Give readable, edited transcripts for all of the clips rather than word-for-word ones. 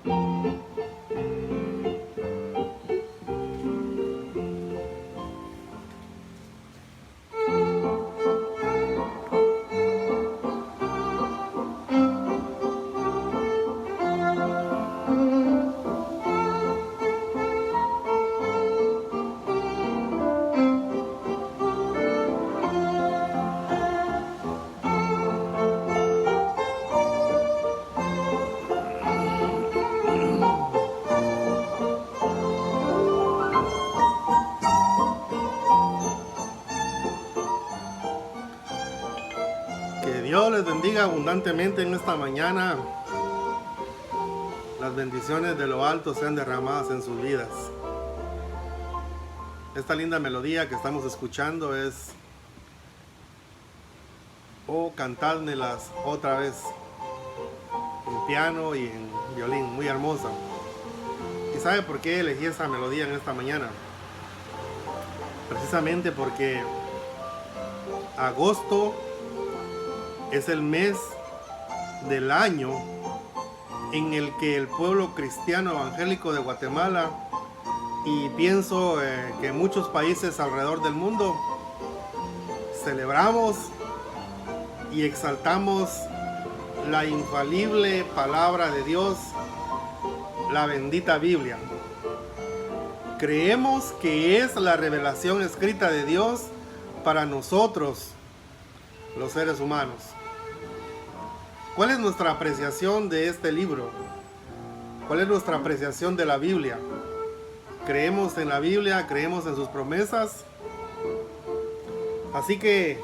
Que Dios les bendiga abundantemente en esta mañana. Las bendiciones de lo alto sean derramadas en sus vidas. Esta linda melodía que estamos escuchando es "Oh, cantádmelas otra vez", en piano y en violín, muy hermosa. ¿Y sabe por qué elegí esa melodía en esta mañana? Precisamente porque agosto es el mes del año en el que el pueblo cristiano evangélico de Guatemala, y pienso que en muchos países alrededor del mundo, celebramos y exaltamos la infalible palabra de Dios, la bendita Biblia. Creemos que es la revelación escrita de Dios para nosotros, los seres humanos. ¿Cuál es nuestra apreciación de este libro? ¿Cuál es nuestra apreciación de la Biblia? ¿Creemos en la Biblia? ¿Creemos en sus promesas? Así que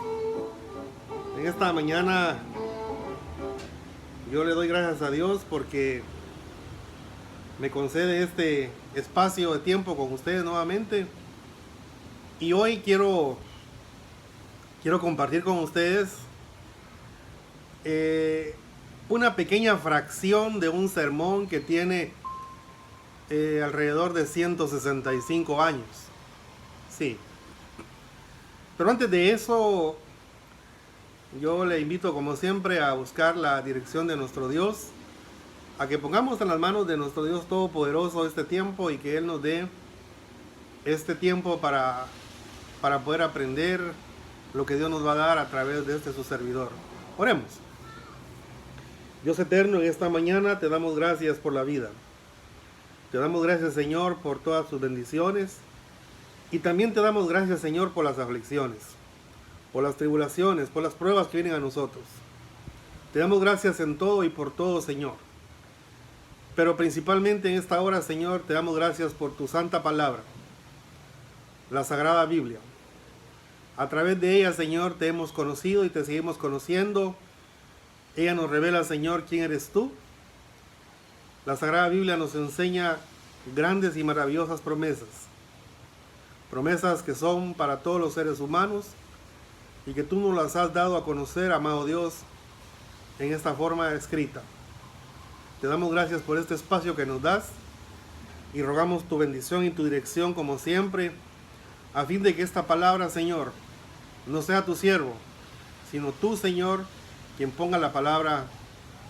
en esta mañana yo le doy gracias a Dios porque me concede este espacio de tiempo con ustedes nuevamente. Y hoy quiero compartir con ustedes una pequeña fracción de un sermón que tiene alrededor de 165 años. Sí. Pero antes de eso, yo le invito como siempre a buscar la dirección de nuestro Dios, a que pongamos en las manos de nuestro Dios Todopoderoso este tiempo y que Él nos dé este tiempo para poder aprender lo que Dios nos va a dar a través de su servidor. Oremos. Dios eterno, en esta mañana te damos gracias por la vida. Te damos gracias, Señor, por todas tus bendiciones. Y también te damos gracias, Señor, por las aflicciones, por las tribulaciones, por las pruebas que vienen a nosotros. Te damos gracias en todo y por todo, Señor. Pero principalmente en esta hora, Señor, te damos gracias por tu santa palabra, la Sagrada Biblia. A través de ella, Señor, te hemos conocido y te seguimos conociendo. Ella nos revela, Señor, quién eres tú. La Sagrada Biblia nos enseña grandes y maravillosas promesas. Promesas que son para todos los seres humanos y que tú nos las has dado a conocer, amado Dios, en esta forma escrita. Te damos gracias por este espacio que nos das y rogamos tu bendición y tu dirección como siempre, a fin de que esta palabra, Señor, no sea tu siervo, sino tú, Señor, quien ponga la palabra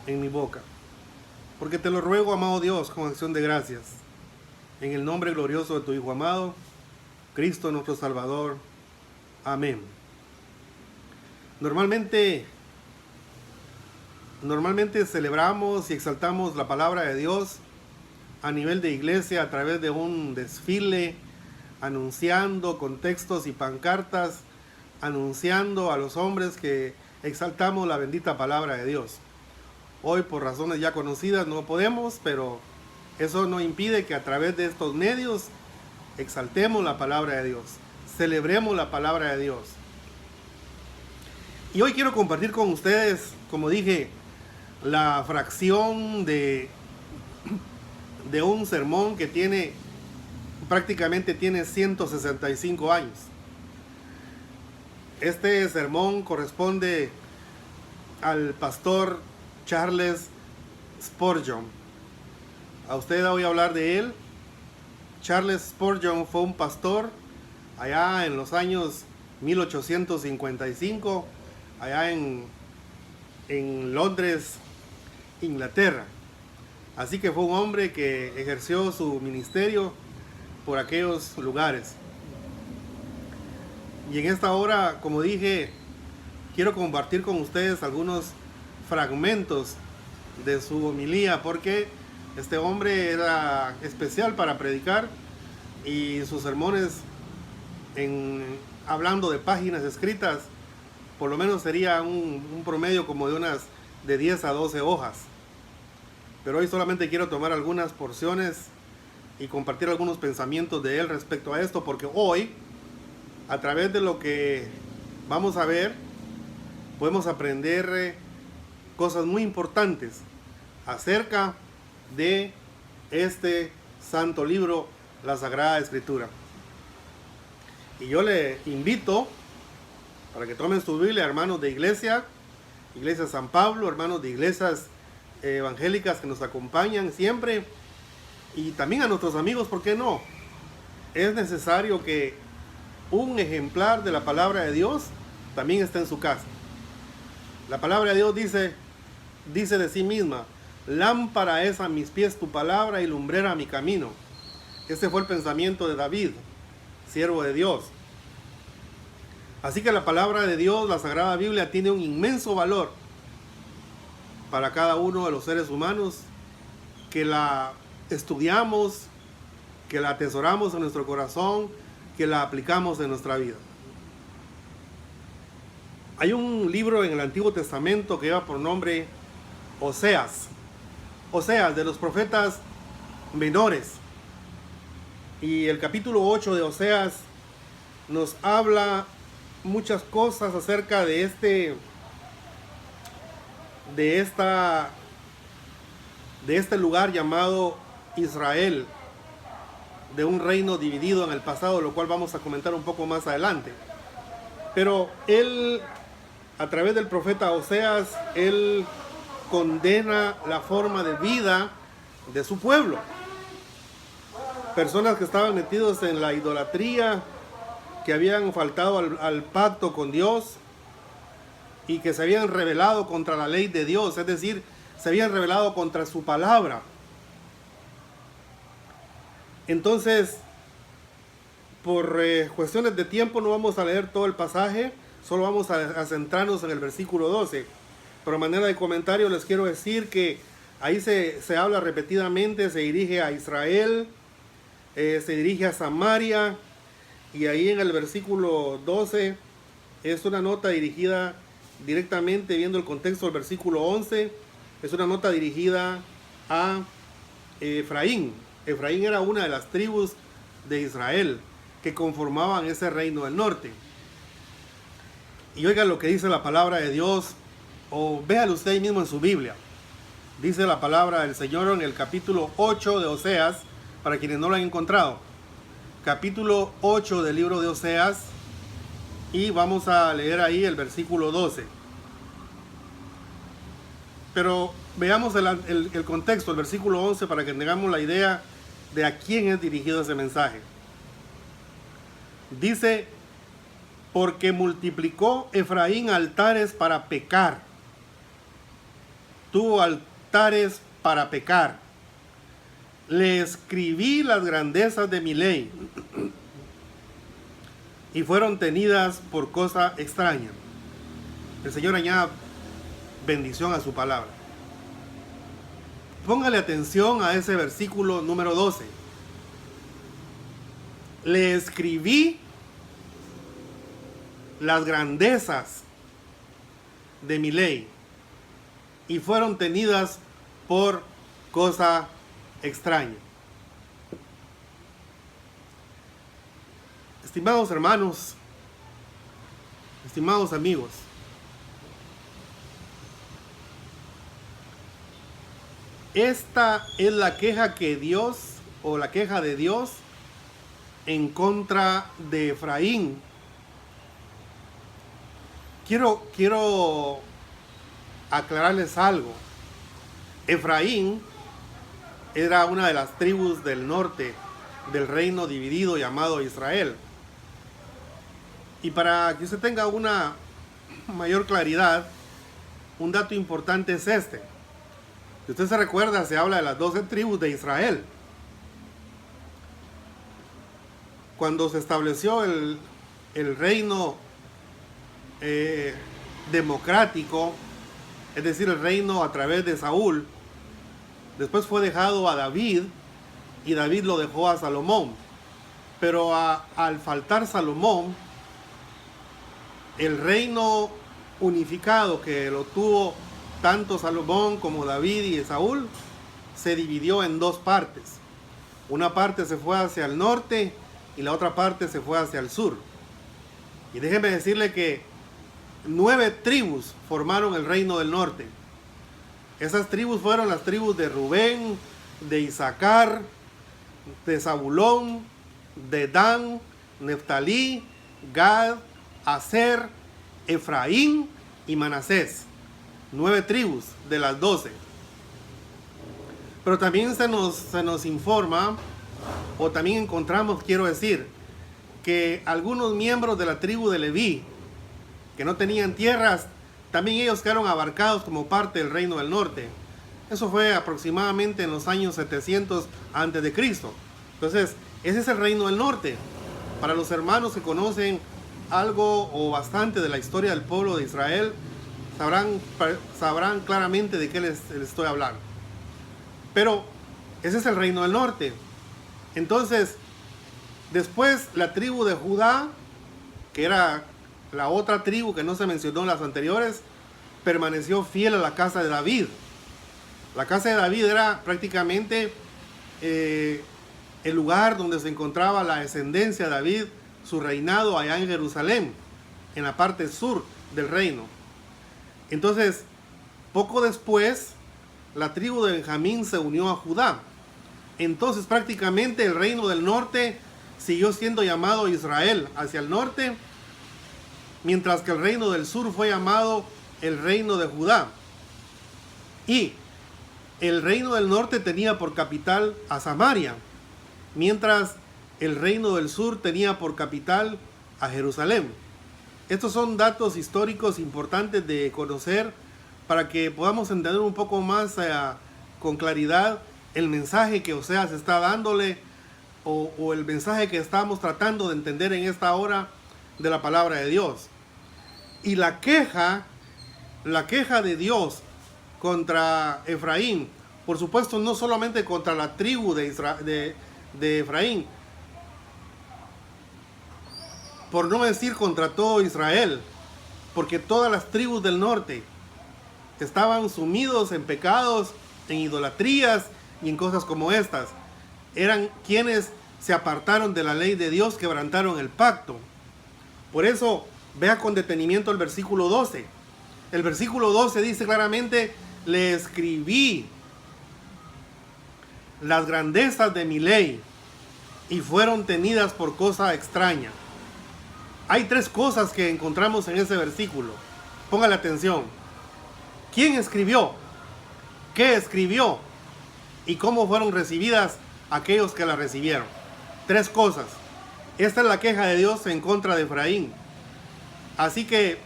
en mi boca. Porque te lo ruego, amado Dios, con acción de gracias, en el nombre glorioso de tu Hijo amado, Cristo nuestro Salvador. Amén. Normalmente celebramos y exaltamos la palabra de Dios a nivel de iglesia a través de un desfile, anunciando con textos y pancartas, anunciando a los hombres que exaltamos la bendita palabra de Dios. Hoy, por razones ya conocidas, no podemos, pero eso no impide que a través de estos medios exaltemos la palabra de Dios, celebremos la palabra de Dios. Y hoy quiero compartir con ustedes, como dije, la fracción de un sermón que prácticamente tiene 165 años. Este sermón corresponde al pastor Charles Spurgeon. A usted voy a hablar de él. Charles Spurgeon fue un pastor allá en los años 1855, allá en Londres, Inglaterra. Así que fue un hombre que ejerció su ministerio por aquellos lugares. Y en esta hora, como dije, quiero compartir con ustedes algunos fragmentos de su homilía, porque este hombre era especial para predicar y sus sermones, hablando de páginas escritas, por lo menos sería un promedio como de unas de 10 a 12 hojas. Pero hoy solamente quiero tomar algunas porciones y compartir algunos pensamientos de él respecto a esto, porque hoy, a través de lo que vamos a ver, podemos aprender cosas muy importantes acerca de este santo libro, la Sagrada Escritura. Y yo le invito para que tomen su Biblia, hermanos de Iglesia San Pablo, hermanos de iglesias evangélicas que nos acompañan siempre, y también a nuestros amigos, ¿por qué no? Es necesario que un ejemplar de la palabra de Dios también esté en su casa. La palabra de Dios dice de sí misma: lámpara es a mis pies tu palabra y lumbrera a mi camino. Ese fue el pensamiento de David, siervo de Dios. Así que la palabra de Dios, la Sagrada Biblia, tiene un inmenso valor para cada uno de los seres humanos que la estudiamos, que la atesoramos en nuestro corazón, que la aplicamos en nuestra vida. Hay un libro en el Antiguo Testamento que lleva por nombre Oseas, de los profetas menores. Y el capítulo 8 de Oseas nos habla muchas cosas acerca de este lugar llamado Israel, de un reino dividido en el pasado, lo cual vamos a comentar un poco más adelante. Pero él, a través del profeta Oseas, él condena la forma de vida de su pueblo. Personas que estaban metidos en la idolatría, que habían faltado al pacto con Dios y que se habían rebelado contra la ley de Dios, es decir, se habían rebelado contra su palabra. Entonces, por cuestiones de tiempo no vamos a leer todo el pasaje, solo vamos a centrarnos en el versículo 12. Pero a manera de comentario les quiero decir que ahí se habla repetidamente, se dirige a Israel, se dirige a Samaria, y ahí en el versículo 12 es una nota dirigida directamente, viendo el contexto del versículo 11, es una nota dirigida a Efraín. Efraín era una de las tribus de Israel que conformaban ese reino del norte. Y oiga lo que dice la palabra de Dios, o véalo usted ahí mismo en su Biblia. Dice la palabra del Señor en el capítulo 8 de Oseas, para quienes no lo han encontrado. Capítulo 8 del libro de Oseas, y vamos a leer ahí el versículo 12. Pero veamos el contexto, el versículo 11, para que tengamos la idea de a quién es dirigido ese mensaje. Dice: porque multiplicó Efraín altares para pecar, tuvo altares para pecar. Le escribí las grandezas de mi ley y fueron tenidas por cosa extraña. El Señor añada bendición a su palabra. Póngale atención a ese versículo número 12. Le escribí las grandezas de mi ley y fueron tenidas por cosa extraña. Estimados hermanos, estimados amigos, esta es la queja que Dios, o la queja de Dios en contra de Efraín. Quiero aclararles algo. Efraín era una de las tribus del norte del reino dividido llamado Israel. Y para que usted tenga una mayor claridad, un dato importante es este. Si usted se recuerda, se habla de las 12 tribus de Israel. Cuando se estableció el reino democrático, es decir, el reino a través de Saúl, después fue dejado a David, y David lo dejó a Salomón. Pero al faltar Salomón, el reino unificado que lo tuvo tanto Salomón como David y Saúl, se dividió en dos partes. Una parte se fue hacia el norte y la otra parte se fue hacia el sur. Y déjeme decirle que 9 tribus formaron el reino del norte. Esas tribus fueron las tribus de Rubén, de Isaacar, de Zabulón, de Dan, Neftalí, Gad, Aser, Efraín y Manasés. 9 tribus de las 12. Pero también se nos informa, o también encontramos, quiero decir, que algunos miembros de la tribu de Leví, que no tenían tierras, también ellos quedaron abarcados como parte del reino del norte. Eso fue aproximadamente en los años 700 antes de Cristo. Entonces, ese es el reino del norte. Para los hermanos que conocen algo o bastante de la historia del pueblo de Israel, sabrán claramente de qué les estoy hablando. Pero ese es el reino del norte. Entonces, después la tribu de Judá, que era la otra tribu que no se mencionó en las anteriores, permaneció fiel a la casa de David. La casa de David era prácticamente el lugar donde se encontraba la descendencia de David, su reinado allá en Jerusalén, en la parte sur del reino. Entonces, poco después, la tribu de Benjamín se unió a Judá. Entonces, prácticamente el reino del norte siguió siendo llamado Israel hacia el norte, mientras que el reino del sur fue llamado el reino de Judá. Y el reino del norte tenía por capital a Samaria, mientras el reino del sur tenía por capital a Jerusalén. Estos son datos históricos importantes de conocer para que podamos entender un poco más con claridad el mensaje que Oseas está dándole o el mensaje que estamos tratando de entender en esta hora de la palabra de Dios. Y la queja de Dios contra Efraín, por supuesto no solamente contra la tribu de Efraín, por no decir contra todo Israel, porque todas las tribus del norte estaban sumidos en pecados, en idolatrías y en cosas como estas. Eran quienes se apartaron de la ley de Dios, quebrantaron el pacto. Por eso, vea con detenimiento el versículo 12. El versículo 12 dice claramente: le escribí las grandezas de mi ley y fueron tenidas por cosa extraña. Hay 3 cosas que encontramos en ese versículo. Póngale atención. ¿Quién escribió? ¿Qué escribió? ¿Y cómo fueron recibidas aquellos que la recibieron? 3 cosas. Esta es la queja de Dios en contra de Efraín. Así que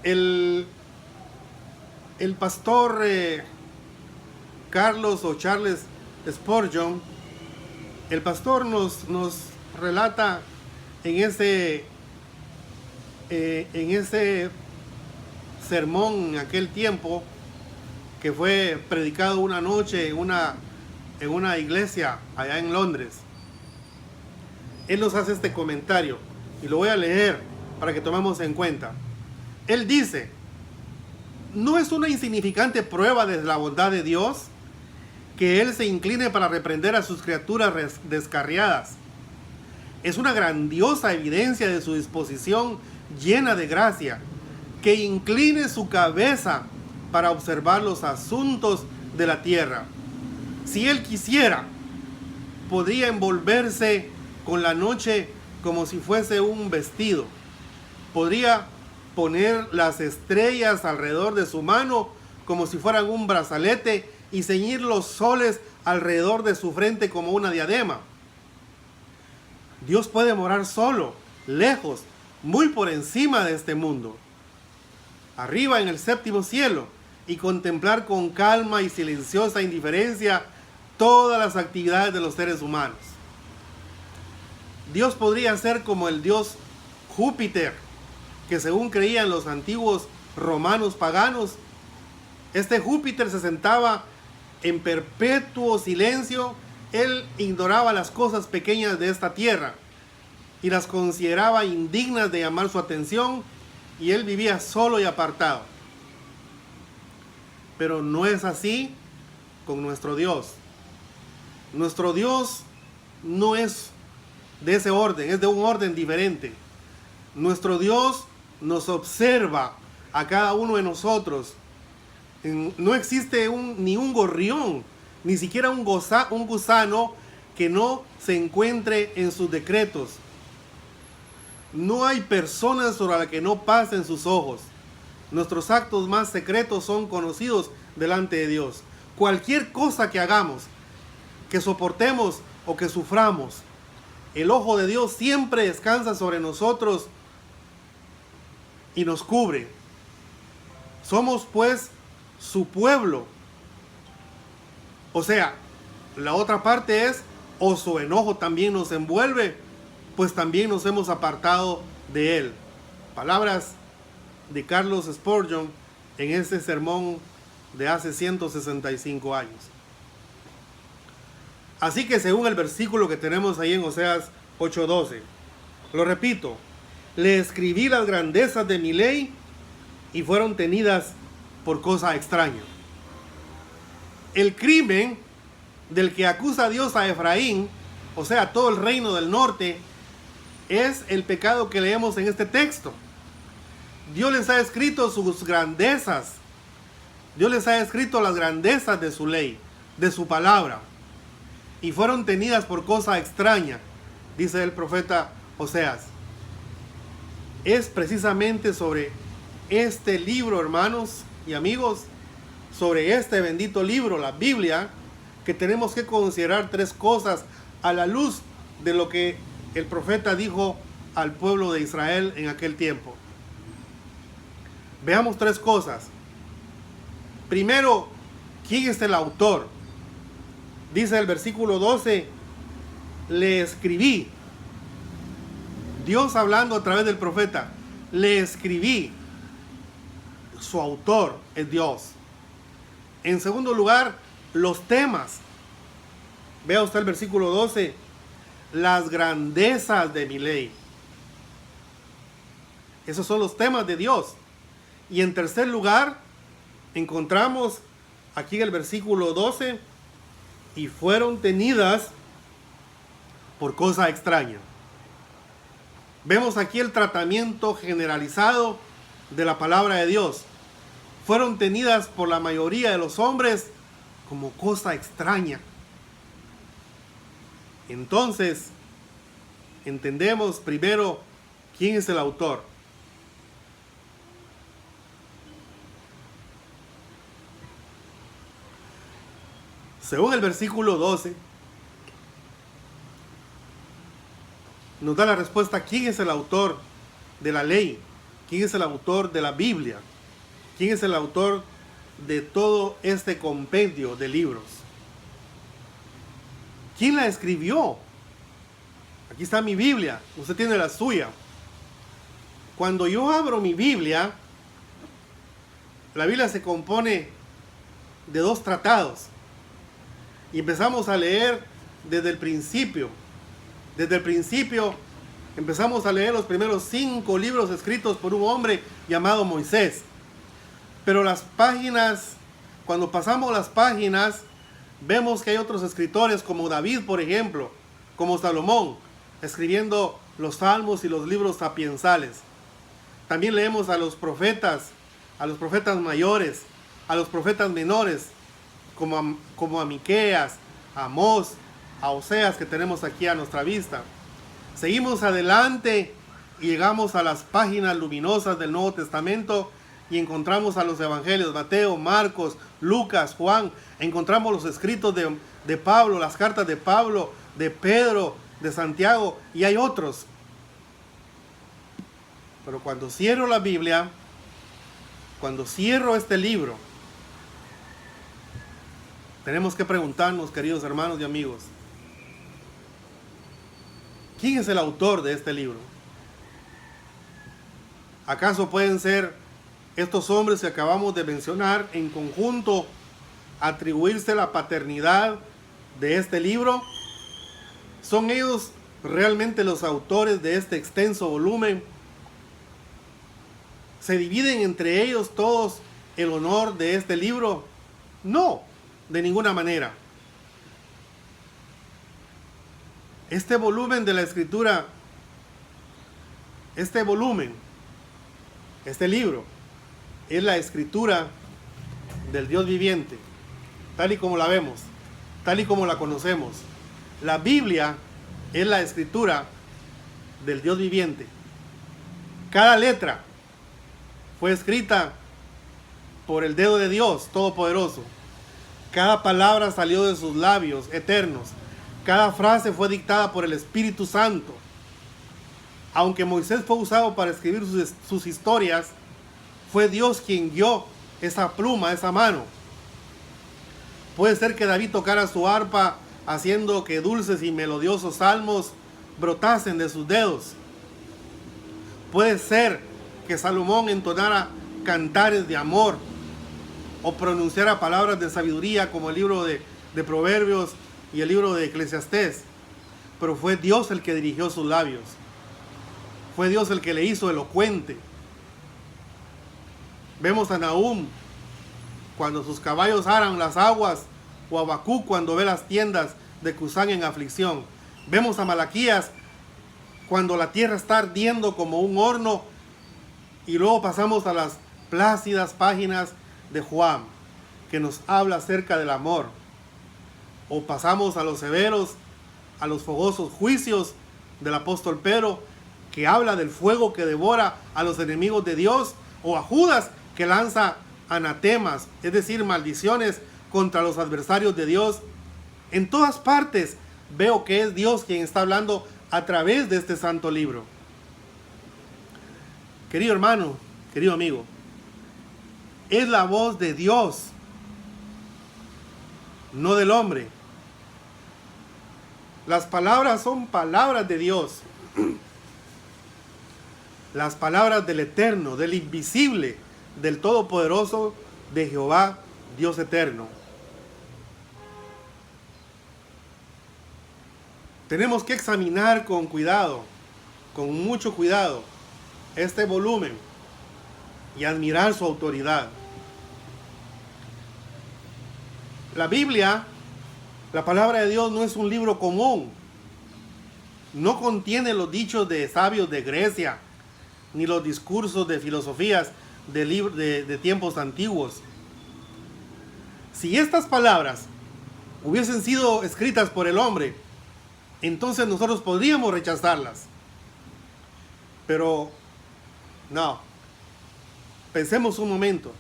el pastor Carlos o Charles Spurgeon, el pastor nos relata en ese sermón en aquel tiempo, que fue predicado una noche en una iglesia allá en Londres. Él nos hace este comentario y lo voy a leer para que tomemos en cuenta. Él dice: ¿no es una insignificante prueba de la bondad de Dios que Él se incline para reprender a sus criaturas descarriadas? Es una grandiosa evidencia de su disposición llena de gracia, que incline su cabeza para observar los asuntos de la tierra. Si Él quisiera, podría envolverse con la noche como si fuese un vestido. Podría poner las estrellas alrededor de su mano como si fueran un brazalete y ceñir los soles alrededor de su frente como una diadema. Dios puede morar solo, lejos, muy por encima de este mundo, arriba en el 7º cielo, y contemplar con calma y silenciosa indiferencia todas las actividades de los seres humanos. Dios podría ser como el dios Júpiter, que según creían los antiguos romanos paganos, este Júpiter se sentaba en perpetuo silencio. Él ignoraba las cosas pequeñas de esta tierra y las consideraba indignas de llamar su atención, y él vivía solo y apartado. Pero no es así con nuestro Dios. Nuestro Dios no es de ese orden, es de un orden diferente. Nuestro Dios nos observa a cada uno de nosotros. No existe ni un gorrión, ni siquiera un gusano que no se encuentre en sus decretos. No hay persona sobre la que no pasen sus ojos. Nuestros actos más secretos son conocidos delante de Dios. Cualquier cosa que hagamos, que soportemos o que suframos, el ojo de Dios siempre descansa sobre nosotros y nos cubre. Somos pues su pueblo. O sea, la otra parte es, o su enojo también nos envuelve, pues también nos hemos apartado de él. Palabras de Carlos Spurgeon en ese sermón de hace 165 años. Así que según el versículo que tenemos ahí en Oseas 8:12, lo repito: le escribí las grandezas de mi ley y fueron tenidas por cosa extraña. El crimen del que acusa Dios a Efraín, o sea, todo el reino del norte, es el pecado que leemos en este texto. Dios les ha escrito sus grandezas. Dios les ha escrito las grandezas de su ley, de su palabra, y fueron tenidas por cosa extraña, dice el profeta Oseas. Es precisamente sobre este libro, hermanos y amigos, sobre este bendito libro, la Biblia, que tenemos que considerar tres cosas a la luz de lo que el profeta dijo al pueblo de Israel en aquel tiempo. Veamos tres cosas. Primero, ¿quién es el autor? Dice el versículo 12, le escribí. Dios hablando a través del profeta, le escribí. Su autor es Dios. En segundo lugar, los temas. Vea usted el versículo 12, las grandezas de mi ley. Esos son los temas de Dios. Y en tercer lugar, encontramos aquí en el versículo 12, y fueron tenidas por cosa extraña. Vemos aquí el tratamiento generalizado de la palabra de Dios. Fueron tenidas por la mayoría de los hombres como cosa extraña. Entonces, entendemos primero quién es el autor. Según el versículo 12, nos da la respuesta: ¿quién es el autor de la ley? ¿Quién es el autor de la Biblia? ¿Quién es el autor de todo este compendio de libros? ¿Quién la escribió? Aquí está mi Biblia, usted tiene la suya. Cuando yo abro mi Biblia, la Biblia se compone de dos tratados. Y empezamos a leer desde el principio. Desde el principio empezamos a leer los primeros 5 libros escritos por un hombre llamado Moisés. Pero las páginas, cuando pasamos las páginas, vemos que hay otros escritores como David, por ejemplo, como Salomón, escribiendo los salmos y los libros sapiensales. También leemos a los profetas mayores, a los profetas menores, como a Miqueas, a Amós, a Oseas, que tenemos aquí a nuestra vista. Seguimos adelante y llegamos a las páginas luminosas del Nuevo Testamento y encontramos a los evangelios: Mateo, Marcos, Lucas, Juan. Encontramos los escritos de Pablo, las cartas de Pablo, de Pedro, de Santiago, y hay otros. Pero cuando cierro la Biblia, cuando cierro este libro, Tenemos que preguntarnos, queridos hermanos y amigos, ¿quién es el autor de este libro? ¿Acaso pueden ser estos hombres que acabamos de mencionar en conjunto atribuirse la paternidad de este libro? ¿Son ellos realmente los autores de este extenso volumen? ¿Se dividen entre ellos todos el honor de este libro? No, de ninguna manera. Este volumen de la Escritura, este libro, es la Escritura del Dios viviente, tal y como la vemos, tal y como la conocemos. La Biblia es la Escritura del Dios viviente. Cada letra fue escrita por el dedo de Dios Todopoderoso. Cada palabra salió de sus labios eternos. Cada frase fue dictada por el Espíritu Santo. Aunque Moisés fue usado para escribir sus historias, fue Dios quien guió esa pluma, esa mano. Puede ser que David tocara su arpa haciendo que dulces y melodiosos salmos brotasen de sus dedos. Puede ser que Salomón entonara cantares de amor o pronunciara palabras de sabiduría como el libro de Proverbios y el libro de Eclesiastés. Pero fue Dios el que dirigió sus labios. Fue Dios el que le hizo elocuente. Vemos a Nahum cuando sus caballos aran las aguas, o a Habacuc cuando ve las tiendas de Cusán en aflicción. Vemos a Malaquías cuando la tierra está ardiendo como un horno, y luego pasamos a las plácidas páginas de Juan, que nos habla acerca del amor. O pasamos a los severos, a los fogosos juicios del apóstol Pedro, que habla del fuego que devora a los enemigos de Dios, o a Judas, que lanza anatemas, es decir, maldiciones contra los adversarios de Dios. En todas partes veo que es Dios quien está hablando a través de este santo libro. Querido hermano, querido amigo, es la voz de Dios, no del hombre. Las palabras son palabras de Dios. Las palabras del Eterno, del Invisible, del Todopoderoso, de Jehová, Dios eterno. Tenemos que examinar con cuidado, con mucho cuidado, este volumen y admirar su autoridad. La Biblia, la palabra de Dios, no es un libro común. No contiene los dichos de sabios de Grecia, ni los discursos de filosofías de tiempos antiguos. Si estas palabras hubiesen sido escritas por el hombre, entonces nosotros podríamos rechazarlas. Pero no. Pensemos un momento.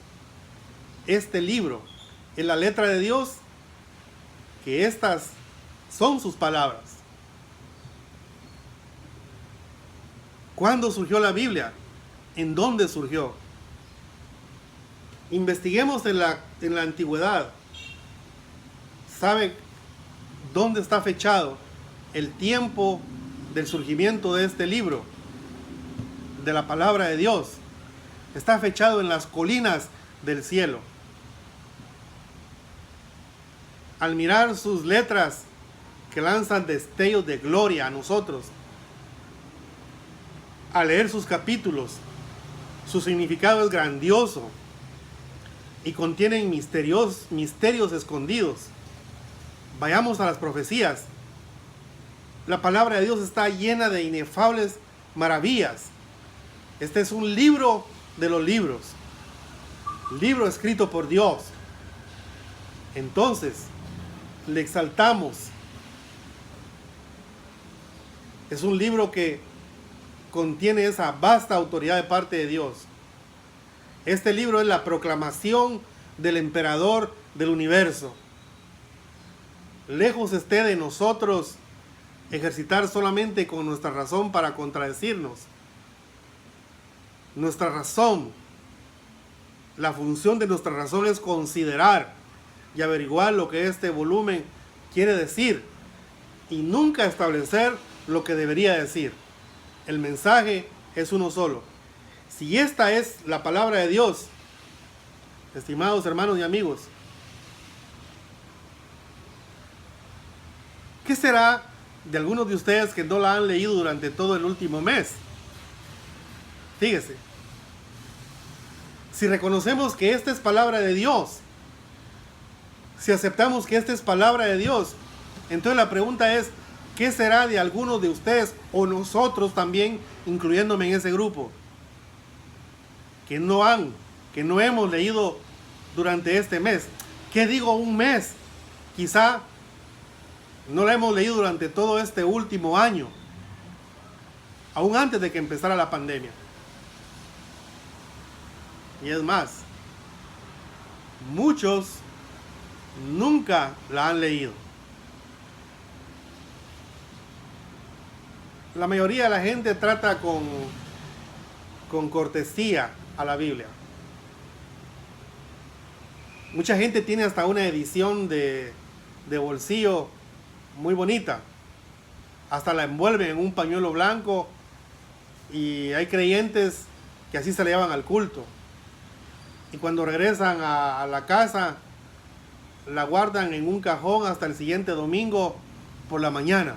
Este libro es la letra de Dios, que estas son sus palabras. ¿Cuándo surgió la Biblia? ¿En dónde surgió? Investiguemos en la antigüedad. ¿Sabe dónde está fechado el tiempo del surgimiento de este libro? De la palabra de Dios. Está fechado en las colinas del cielo. Al mirar sus letras que lanzan destellos de gloria a nosotros, al leer sus capítulos, su significado es grandioso y contienen misterios escondidos. Vayamos a las profecías. La palabra de Dios está llena de inefables maravillas. Este es un libro de los libros, libro escrito por Dios. Entonces, le exaltamos. Es un libro que contiene esa vasta autoridad de parte de Dios. Este libro es la proclamación del emperador del universo. Lejos esté de nosotros ejercitar solamente con nuestra razón para contradecirnos. Nuestra razón, la función de nuestra razón es considerar y averiguar lo que este volumen quiere decir y nunca establecer lo que debería decir. El mensaje es uno solo. Si esta es la palabra de Dios, estimados hermanos y amigos, ¿qué será de algunos de ustedes que no la han leído durante todo el último mes? Fíjese, si reconocemos que esta es palabra de Dios, si aceptamos que esta es palabra de Dios, entonces la pregunta es, ¿qué será de algunos de ustedes o nosotros también, incluyéndome en ese grupo, que no hemos leído durante este mes? ¿Qué digo un mes? Quizá no la hemos leído durante todo este último año, aún antes de que empezara la pandemia. Y es más, muchos nunca la han leído. La mayoría de la gente trata con cortesía a la Biblia. Mucha gente tiene hasta una edición de bolsillo muy bonita. Hasta la envuelven en un pañuelo blanco y hay creyentes que así se la llevan al culto. Y cuando regresan a la casa, la guardan en un cajón hasta el siguiente domingo por la mañana.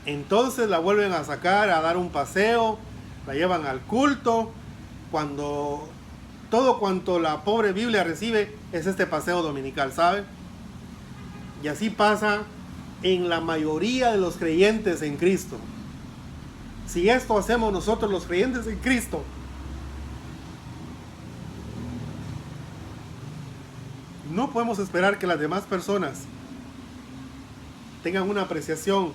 Entonces la vuelven a sacar, a dar un paseo, la llevan al culto, cuando todo cuanto la pobre Biblia recibe es este paseo dominical, ¿sabe? Y así pasa en la mayoría de los creyentes en Cristo. Si esto hacemos nosotros los creyentes en Cristo, no podemos esperar que las demás personas tengan una apreciación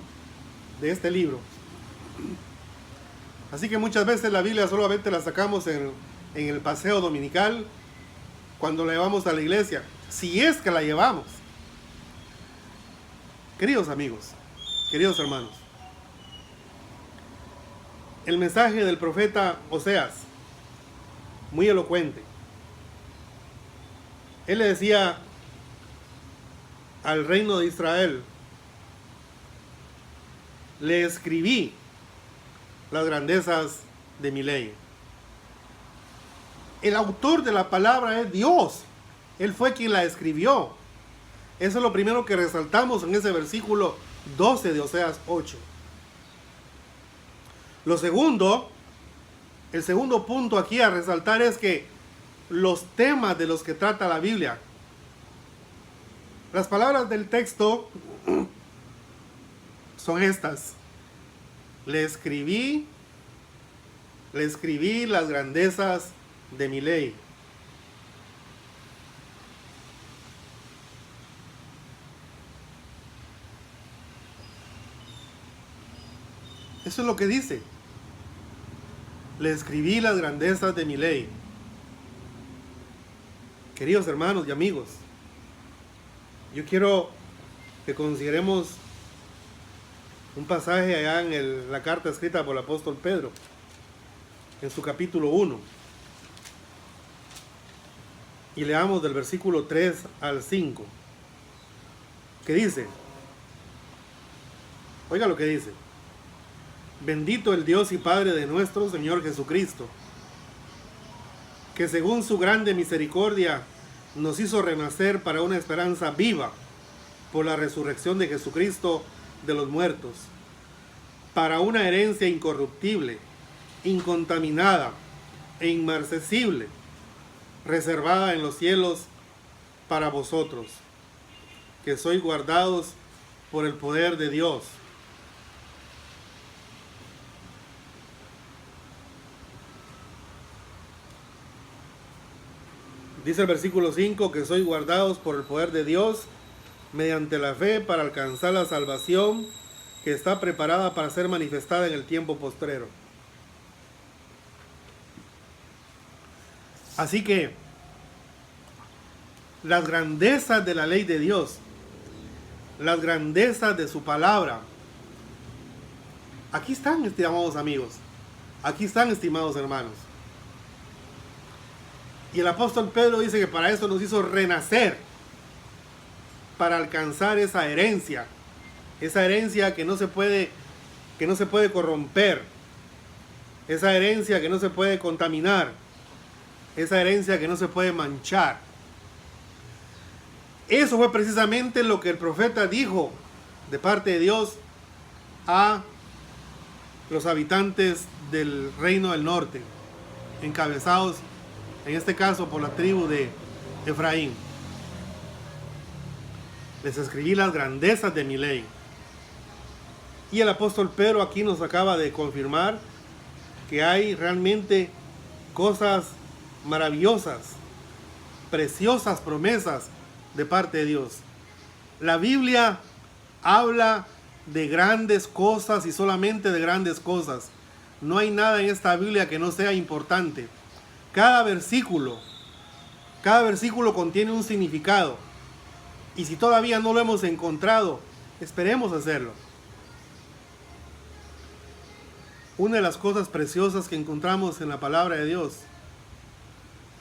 de este libro. Así que muchas veces la Biblia solamente la sacamos en el paseo dominical, cuando la llevamos a la iglesia, si es que la llevamos. Queridos amigos, queridos hermanos, el mensaje del profeta Oseas, muy elocuente. Él le decía al reino de Israel: le escribí las grandezas de mi ley. El autor de la palabra es Dios. Él fue quien la escribió. Eso es lo primero que resaltamos en ese versículo 12 de Oseas 8. Lo segundo, el segundo punto aquí a resaltar es que los temas de los que trata la Biblia, las palabras del texto son estas: le escribí las grandezas de mi ley. Eso es lo que dice. Le escribí las grandezas de mi ley. Queridos hermanos y amigos, yo quiero que consideremos un pasaje allá en la carta escrita por el apóstol Pedro, en su capítulo 1. Y leamos del versículo 3 al 5. ¿Qué dice? Oiga lo que dice: bendito el Dios y Padre de nuestro Señor Jesucristo, que según su grande misericordia nos hizo renacer para una esperanza viva por la resurrección de Jesucristo de los muertos, para una herencia incorruptible, incontaminada e inmarcesible, reservada en los cielos para vosotros, que sois guardados por el poder de Dios. Dice el versículo 5 que sois guardados por el poder de Dios mediante la fe para alcanzar la salvación que está preparada para ser manifestada en el tiempo postrero. Así que las grandezas de la ley de Dios, las grandezas de su palabra, aquí están, estimados amigos, aquí están, estimados hermanos. Y el apóstol Pedro dice que para eso nos hizo renacer, para alcanzar esa herencia que no se puede corromper, esa herencia que no se puede contaminar, esa herencia que no se puede manchar. Eso fue precisamente lo que el profeta dijo de parte de Dios a los habitantes del reino del norte, encabezados en este caso por la tribu de Efraín. Les escribí las grandezas de mi ley. Y el apóstol Pedro aquí nos acaba de confirmar que hay realmente cosas maravillosas, preciosas promesas de parte de Dios. La Biblia habla de grandes cosas y solamente de grandes cosas. No hay nada en esta Biblia que no sea importante. Cada versículo contiene un significado. Y si todavía no lo hemos encontrado, esperemos hacerlo. Una de las cosas preciosas que encontramos en la palabra de Dios,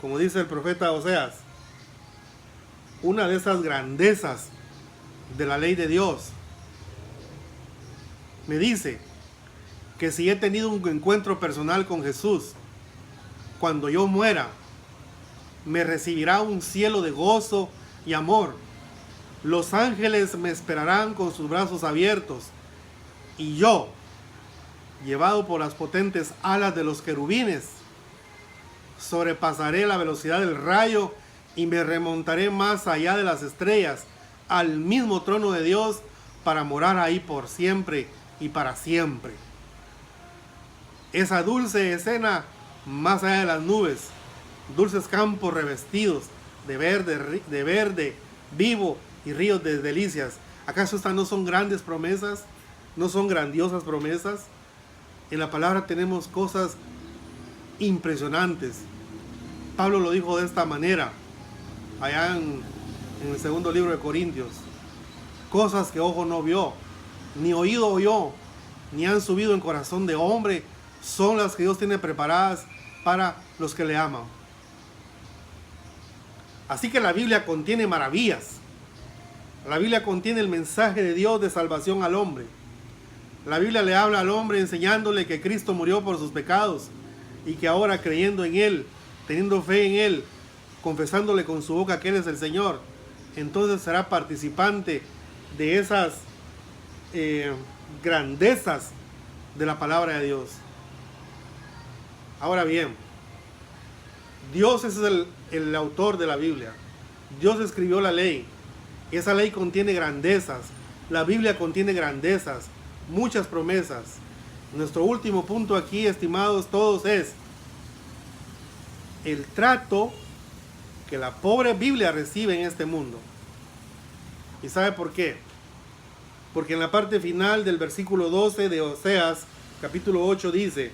como dice el profeta Oseas, una de esas grandezas de la ley de Dios, me dice que si he tenido un encuentro personal con Jesús, cuando yo muera, me recibirá un cielo de gozo y amor. Los ángeles me esperarán con sus brazos abiertos, y yo, llevado por las potentes alas de los querubines, sobrepasaré la velocidad del rayo y me remontaré más allá de las estrellas, al mismo trono de Dios, para morar ahí por siempre y para siempre. Esa dulce escena más allá de las nubes, dulces campos revestidos de verde vivo y ríos de delicias. ¿Acaso estas no son grandes promesas? ¿No son grandiosas promesas? En la palabra tenemos cosas impresionantes. Pablo lo dijo de esta manera, allá en el segundo libro de Corintios. Cosas que ojo no vio, ni oído oyó, ni han subido en corazón de hombre, son las que Dios tiene preparadas para los que le aman. Así que la Biblia contiene maravillas. La Biblia contiene el mensaje de Dios de salvación al hombre. La Biblia le habla al hombre enseñándole que Cristo murió por sus pecados y que ahora creyendo en Él, teniendo fe en Él, confesándole con su boca que Él es el Señor, entonces será participante de esas grandezas de la palabra de Dios. Ahora bien, Dios es el autor de la Biblia. Dios escribió la ley. Esa ley contiene grandezas. La Biblia contiene grandezas, muchas promesas. Nuestro último punto aquí, estimados todos, es el trato que la pobre Biblia recibe en este mundo. ¿Y sabe por qué? Porque en la parte final del versículo 12 de Oseas, capítulo 8, dice: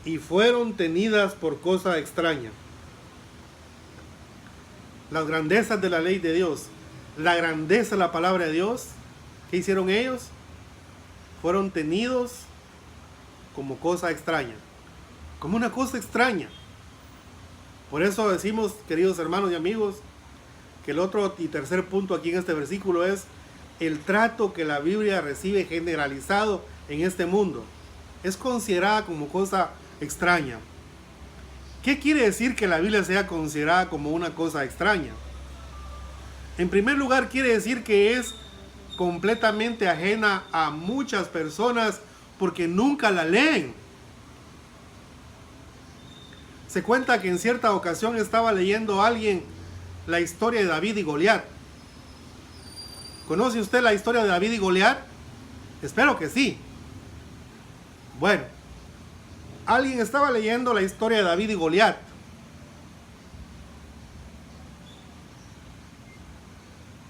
y fueron tenidas por cosa extraña. Las grandezas de la ley de Dios, la grandeza de la palabra de Dios, ¿qué hicieron ellos? Fueron tenidos como cosa extraña, como una cosa extraña. Por eso decimos, queridos hermanos y amigos, que el otro y tercer punto aquí en este versículo es el trato que la Biblia recibe generalizado en este mundo. Es considerada como cosa extraña. ¿Qué quiere decir que la Biblia sea considerada como una cosa extraña? En primer lugar, quiere decir que es completamente ajena a muchas personas porque nunca la leen. Se cuenta que en cierta ocasión estaba leyendo alguien la historia de David y Goliat. ¿Conoce usted la historia de David y Goliat? Espero que sí. Bueno, alguien estaba leyendo la historia de David y Goliat.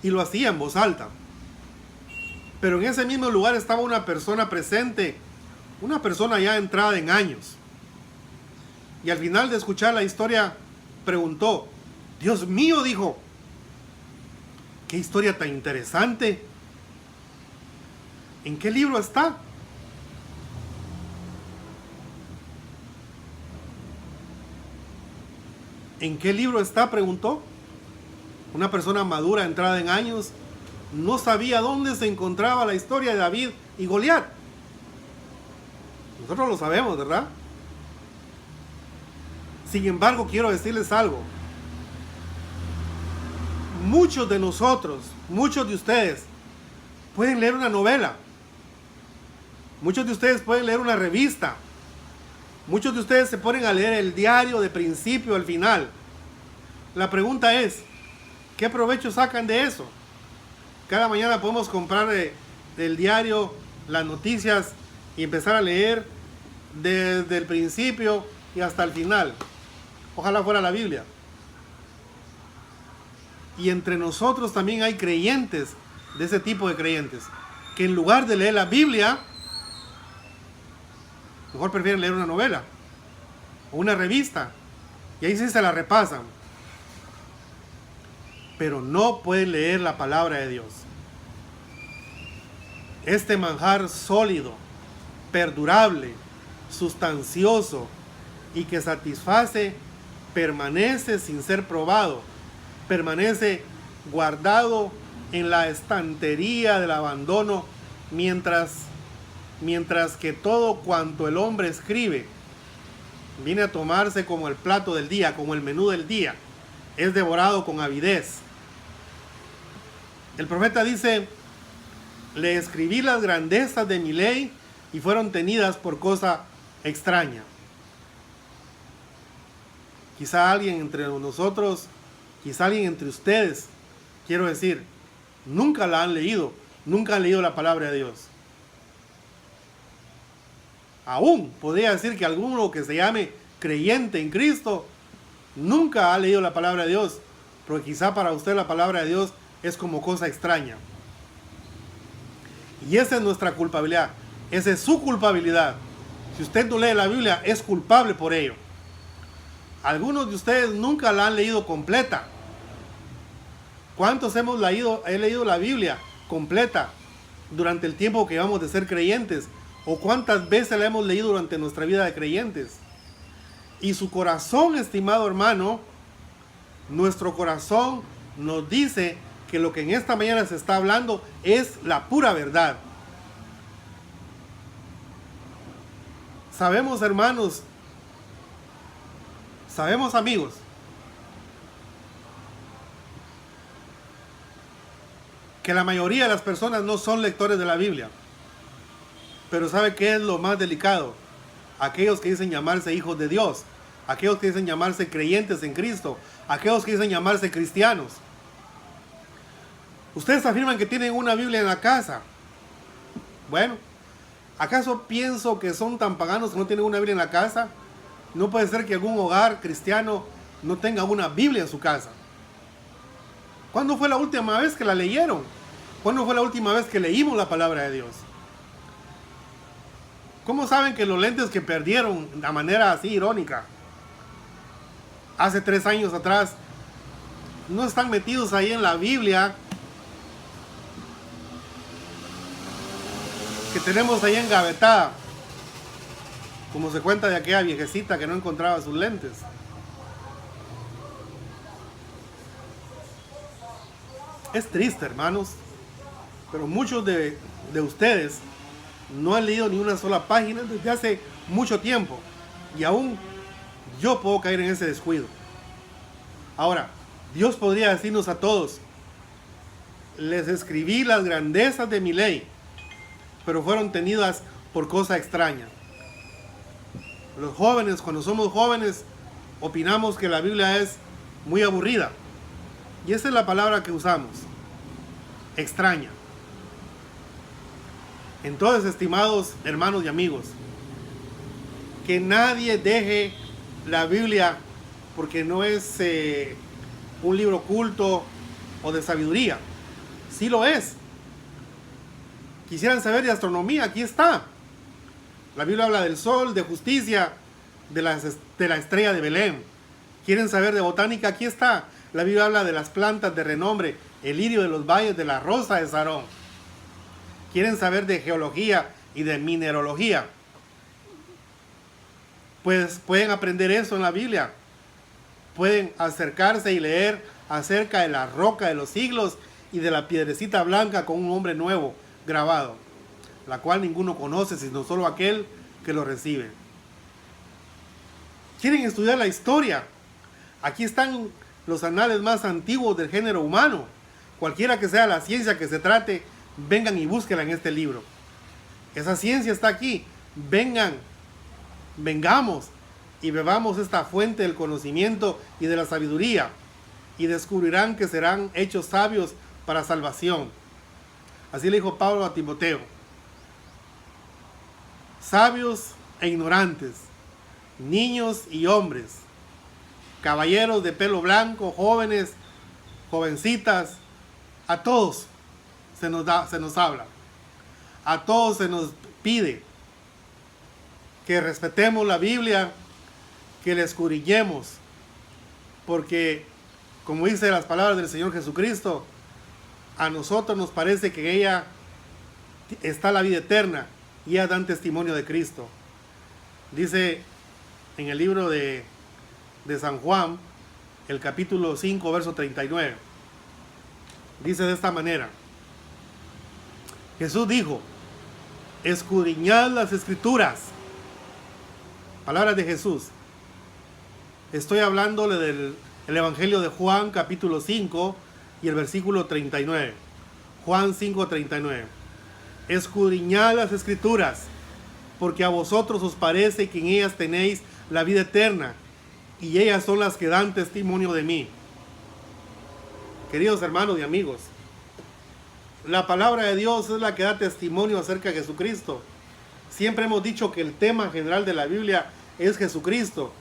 Y lo hacía en voz alta. Pero en ese mismo lugar estaba una persona presente, una persona ya entrada en años. Y al final de escuchar la historia, preguntó: Dios mío, dijo, qué historia tan interesante. ¿En qué libro está? ¿En qué libro está?, preguntó. Una persona madura, entrada en años, no sabía dónde se encontraba la historia de David y Goliat. Nosotros lo sabemos, ¿verdad? Sin embargo, quiero decirles algo. Muchos de nosotros, muchos de ustedes, pueden leer una novela. Muchos de ustedes pueden leer una revista. Muchos de ustedes se ponen a leer el diario de principio al final. La pregunta es, ¿qué provecho sacan de eso? Cada mañana podemos comprar el diario, las noticias y empezar a leer desde el principio y hasta el final. Ojalá fuera la Biblia. Y entre nosotros también hay creyentes, de ese tipo de creyentes, que en lugar de leer la Biblia, mejor prefieren leer una novela o una revista, y ahí sí se la repasan, pero no pueden leer la palabra de Dios. Este manjar sólido, perdurable, sustancioso y que satisface, permanece sin ser probado, permanece guardado en la estantería del abandono, mientras que todo cuanto el hombre escribe viene a tomarse como el plato del día, como el menú del día, es devorado con avidez. El profeta dice: le escribí las grandezas de mi ley y fueron tenidas por cosa extraña. Quizá alguien entre nosotros, quizá alguien entre ustedes, quiero decir, nunca la han leído, nunca han leído la palabra de Dios. Aún podría decir que alguno que se llame creyente en Cristo nunca ha leído la palabra de Dios, porque quizá para usted la palabra de Dios es como cosa extraña. Y esa es nuestra culpabilidad, esa es su culpabilidad. Si usted no lee la Biblia, es culpable por ello. Algunos de ustedes nunca la han leído completa. ¿Cuántos hemos leído la Biblia completa durante el tiempo que llevamos de ser creyentes? ¿O cuántas veces la hemos leído durante nuestra vida de creyentes? Y su corazón, estimado hermano, nuestro corazón nos dice que lo que en esta mañana se está hablando es la pura verdad. Sabemos, hermanos, sabemos, amigos, que la mayoría de las personas no son lectores de la Biblia. Pero ¿sabe qué es lo más delicado? Aquellos que dicen llamarse hijos de Dios, aquellos que dicen llamarse creyentes en Cristo, aquellos que dicen llamarse cristianos. Ustedes afirman que tienen una Biblia en la casa. Bueno, ¿acaso pienso que son tan paganos que no tienen una Biblia en la casa? No puede ser que algún hogar cristiano no tenga una Biblia en su casa. ¿Cuándo fue la última vez que la leyeron? ¿Cuándo fue la última vez que leímos la palabra de Dios? ¿Cómo saben que los lentes que perdieron de manera así irónica hace 3 años atrás no están metidos ahí en la Biblia que tenemos ahí engavetada, como se cuenta de aquella viejecita que no encontraba sus lentes? Es triste, hermanos, pero muchos de ustedes no han leído ni una sola página desde hace mucho tiempo, y aún yo puedo caer en ese descuido. Ahora, Dios podría decirnos a todos: les escribí las grandezas de mi ley, pero fueron tenidas por cosa extraña. Los jóvenes, cuando somos jóvenes, opinamos que la Biblia es muy aburrida, y esa es la palabra que usamos: extraña. Entonces, estimados hermanos y amigos, que nadie deje la Biblia porque no es un libro culto o de sabiduría. Sí lo es. Quisieran saber de astronomía, aquí está. La Biblia habla del sol, de justicia, de la estrella de Belén. ¿Quieren saber de botánica? Aquí está. La Biblia habla de las plantas de renombre, el lirio de los valles, de la rosa de Sarón. ¿Quieren saber de geología y de mineralogía? Pues pueden aprender eso en la Biblia. pueden acercarse y leer acerca de la roca de los siglos y de la piedrecita blanca con un nombre nuevo grabado, la cual ninguno conoce sino solo aquel que lo recibe. ¿Quieren estudiar la historia? Aquí están los anales más antiguos del género humano. Cualquiera que sea la ciencia que se trate, vengan y búsquenla en este libro. Esa ciencia está aquí. Vengamos y bebamos esta fuente del conocimiento y de la sabiduría, y descubrirán que serán hechos sabios para salvación. Así le dijo Pablo a Timoteo. Sabios e ignorantes, niños y hombres, caballeros de pelo blanco, jóvenes, jovencitas, a todos se nos habla. A todos se nos pide que respetemos la Biblia, que la escudriñemos, porque, como dice las palabras del Señor Jesucristo, a nosotros nos parece que en ella está la vida eterna y ellas dan testimonio de Cristo. Dice en el libro de San Juan, el capítulo 5, verso 39. Dice de esta manera: Jesús dijo, escudriñad las Escrituras. Palabras de Jesús. Estoy hablándole del Evangelio de Juan, capítulo 5 y el versículo 39. Juan 5, 39. Escudriñad las Escrituras, porque a vosotros os parece que en ellas tenéis la vida eterna, y ellas son las que dan testimonio de mí. Queridos hermanos y amigos, la palabra de Dios es la que da testimonio acerca de Jesucristo. Siempre hemos dicho que el tema general de la Biblia es Jesucristo.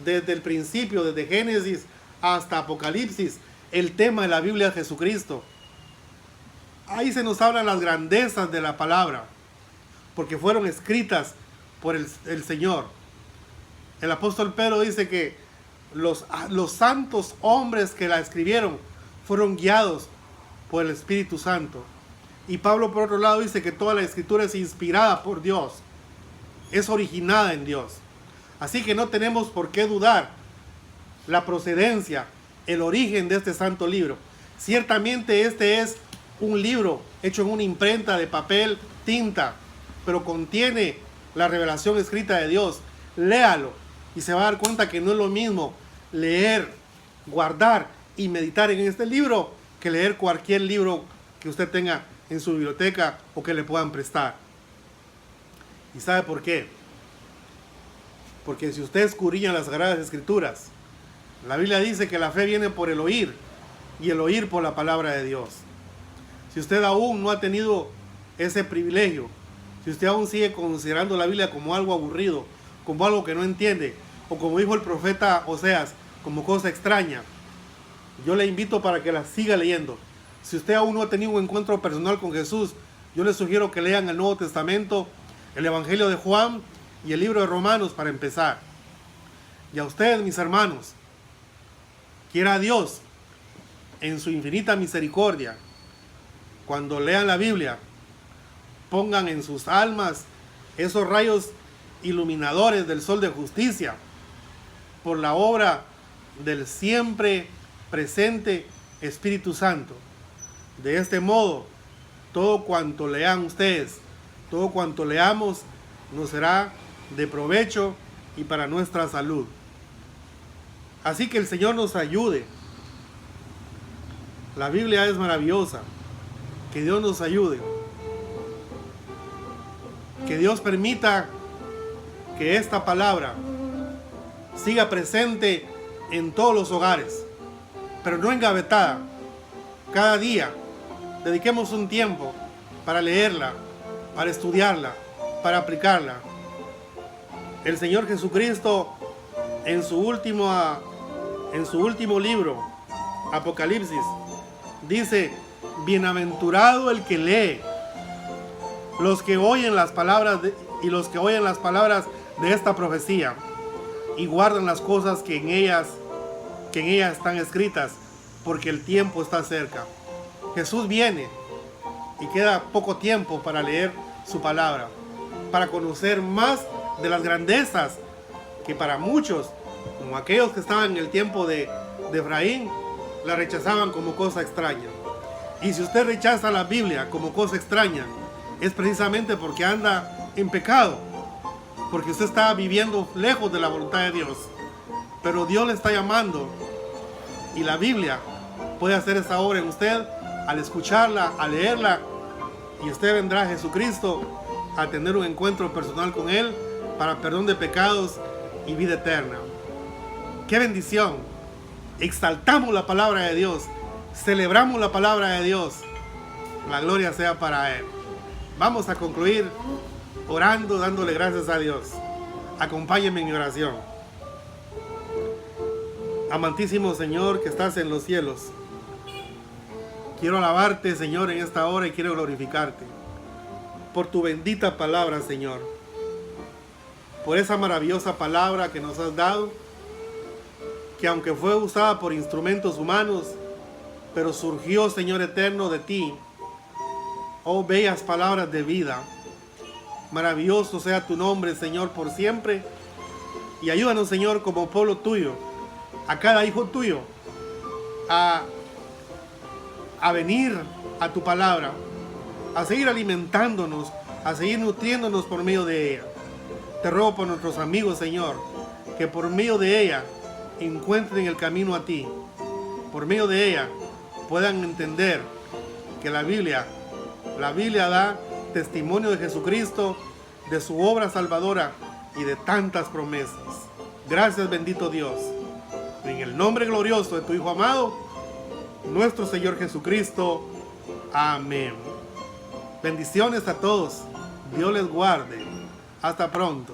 Desde el principio, desde Génesis hasta Apocalipsis, el tema de la Biblia es Jesucristo. Ahí se nos hablan las grandezas de la palabra, porque fueron escritas por el Señor. El apóstol Pedro dice que los santos hombres que la escribieron fueron guiados por el Espíritu Santo. Y Pablo, por otro lado, dice que toda la escritura es inspirada por Dios, es originada en Dios. Así que no tenemos por qué dudar la procedencia, el origen de este santo libro. Ciertamente este es un libro hecho en una imprenta de papel, tinta, pero contiene la revelación escrita de Dios. Léalo y se va a dar cuenta que no es lo mismo leer, guardar y meditar en este libro que leer cualquier libro que usted tenga en su biblioteca o que le puedan prestar. ¿Y sabe por qué? Porque si usted escudriña las Sagradas Escrituras, la Biblia dice que la fe viene por el oír y el oír por la palabra de Dios. Si usted aún no ha tenido ese privilegio, si usted aún sigue considerando la Biblia como algo aburrido, como algo que no entiende, o como dijo el profeta Oseas, como cosa extraña, yo le invito para que la siga leyendo. Si usted aún no ha tenido un encuentro personal con Jesús, yo le sugiero que lean el Nuevo Testamento, el Evangelio de Juan y el libro de Romanos para empezar. Y a ustedes, mis hermanos, quiera Dios, en su infinita misericordia, cuando lean la Biblia, pongan en sus almas esos rayos iluminadores del sol de justicia por la obra del siempre presente Espíritu Santo. De este modo, todo cuanto lean ustedes, todo cuanto leamos, nos será de provecho y para nuestra salud. Así que el Señor nos ayude. La Biblia es maravillosa. Que Dios nos ayude. Que Dios permita que esta palabra siga presente en todos los hogares, pero no engavetada. Cada día dediquemos un tiempo para leerla, para estudiarla, para aplicarla. El Señor Jesucristo en su último libro, Apocalipsis, dice: bienaventurado el que lee, los que oyen las palabras los que oyen las palabras de esta profecía y guardan las cosas que en ellas están escritas, porque el tiempo está cerca. Jesús viene y queda poco tiempo para leer su palabra, para conocer más de las grandezas que para muchos como aquellos que estaban en el tiempo de Efraín, la rechazaban como cosa extraña. Y si usted rechaza la Biblia como cosa extraña, es precisamente porque anda en pecado, porque usted está viviendo lejos de la voluntad de Dios. Pero Dios le está llamando, y la Biblia puede hacer esa obra en usted al escucharla, al leerla, y usted vendrá a Jesucristo a tener un encuentro personal con Él para perdón de pecados y vida eterna. ¡Qué bendición! Exaltamos la palabra de Dios, celebramos la palabra de Dios. La gloria sea para Él. Vamos a concluir orando, dándole gracias a Dios. Acompáñenme en mi oración. Amantísimo Señor que estás en los cielos, quiero alabarte, Señor, en esta hora, y quiero glorificarte por tu bendita palabra, Señor, por esa maravillosa palabra que nos has dado, que aunque fue usada por instrumentos humanos, pero surgió, Señor eterno, de ti. Oh, bellas palabras de vida. Maravilloso sea tu nombre, Señor, por siempre. Y ayúdanos, Señor, como pueblo tuyo, a cada hijo tuyo, a venir a tu palabra, a seguir alimentándonos, a seguir nutriéndonos por medio de ella. Te ruego por nuestros amigos, Señor, que por medio de ella encuentren el camino a ti. Por medio de ella puedan entender que la Biblia da testimonio de Jesucristo, de su obra salvadora y de tantas promesas. Gracias, bendito Dios. En el nombre glorioso de tu Hijo amado, nuestro Señor Jesucristo. Amén. Bendiciones a todos. Dios les guarde. Hasta pronto.